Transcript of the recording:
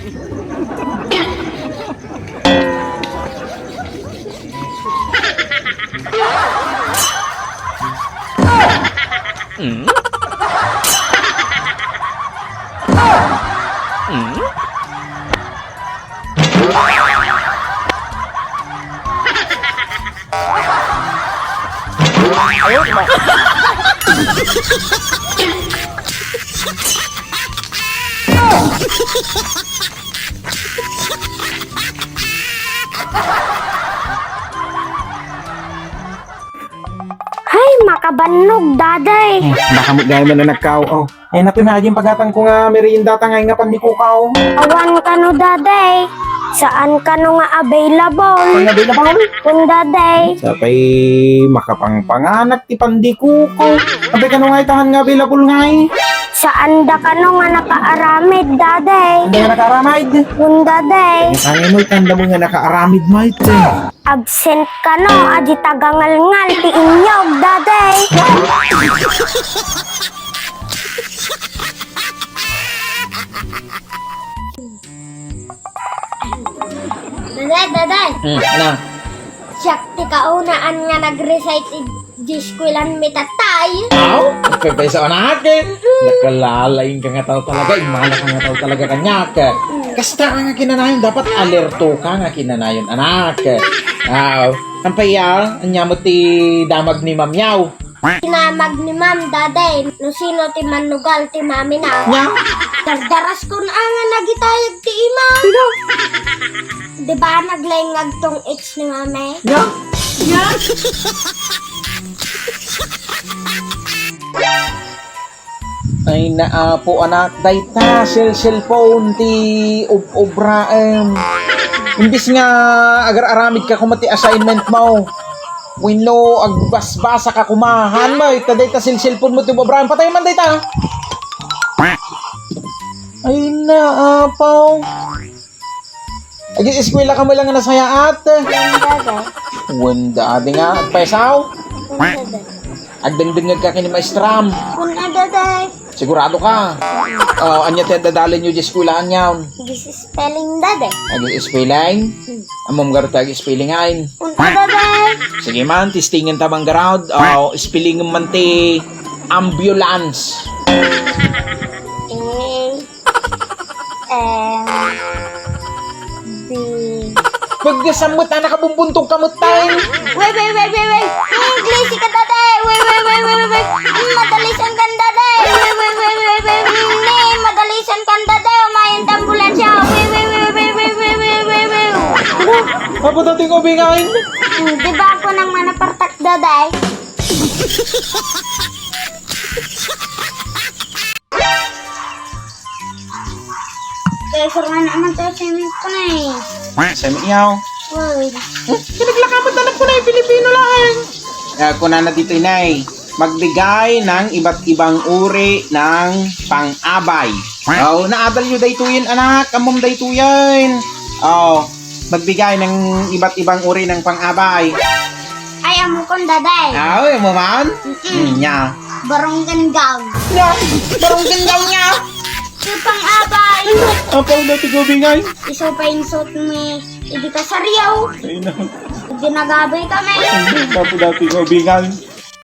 Hay, makabanog, daday. Baka gaya man na nagkaw. Oh, eh napinaging pagatan ko nga merienda tangay nga pandikukaw. Awan ka no, daday. Saan ka no nga available? Ang nabi na ba? Kung daday. Sapay makapangpanganak ti pandikukaw. Abay ka nga itahan nga available nga eh. Saan da ka no nga nakaaramid, daday? Hindi nga nakaaramid. Kung daday. Kaya mo tanda mo nga nakaaramid mait eh. Absent ka no, adi tagangal-ngal ti inyog, daday. Daday. Ano? Siyak ti kaunaan nga nag-recite di skwilan mitatay. Aw? Pwede sa anak eh. Nakalalain ka nga tao talaga. Imala ka nga tao talaga kanyak. Kasta nga kinanayon. Dapat alerto ka nga kinanayon anak. Aw. Ang payal, anya mo ti damag ni Ma'am Yaw. Tinamag ni Ma'am, daday. No sino ti manugal ti mami na. Nya? Dardaras ko na nga nagitayag ti ima. Di ba naglayngag tong H ni mami? Nya? Ay naapo anak. Dayta, cellphone ti obra imbis nga agar aramid ka kumati assignment mo. Wino agbasbasa ka kumahan mo. Ita dayta cellphone mo ti obra. Patay man dayta. Ay naapaw. Ay eskwela ka mo lang nga nasayaat. Daday. Wanda adi nga agpesaw. Daday. Agdengdengag ka kini maestram. Kuna, daday. Sigurado ka. Anya tayo dadalhin nyo di eskwelahan yawn. This is spelling, daday. Ag-spelling? Amom garo tayo ag-spellingain. Kuna, daday. Sige man, tistingin tamang garod. Spelling man ti ambulance. B. Pagkasamot na nakabubuntong kamot tayo. Wait. English ka, daday. Wait. Madalisan kan, daday. Wait. Madalisan kan, daday. Umayan ambulansya. Wait. Apa dating ubingain? Di ba ako nang manapartak, daday? Sir nga naman tayo sa imin ko na eh. Sa iyaw. Wait. Pinaglakamot na po na yung Pilipino lang. Kuna na dito inay. Magbigay ng iba't ibang uri ng pang-abay. Naadal nyo daytuyin anak. Amom daytuyin. Magbigay ng iba't ibang uri ng pang-abay. Ay, amo kong daday. Mo man? Nya. Barong ganggang. Barong ganda niya. Supang abay. Apaw na tigubingay. Iso pa yung suot mi. Hindi ka saryaw. Ay na. Hindi nagabay kami. Apo na tigubingay.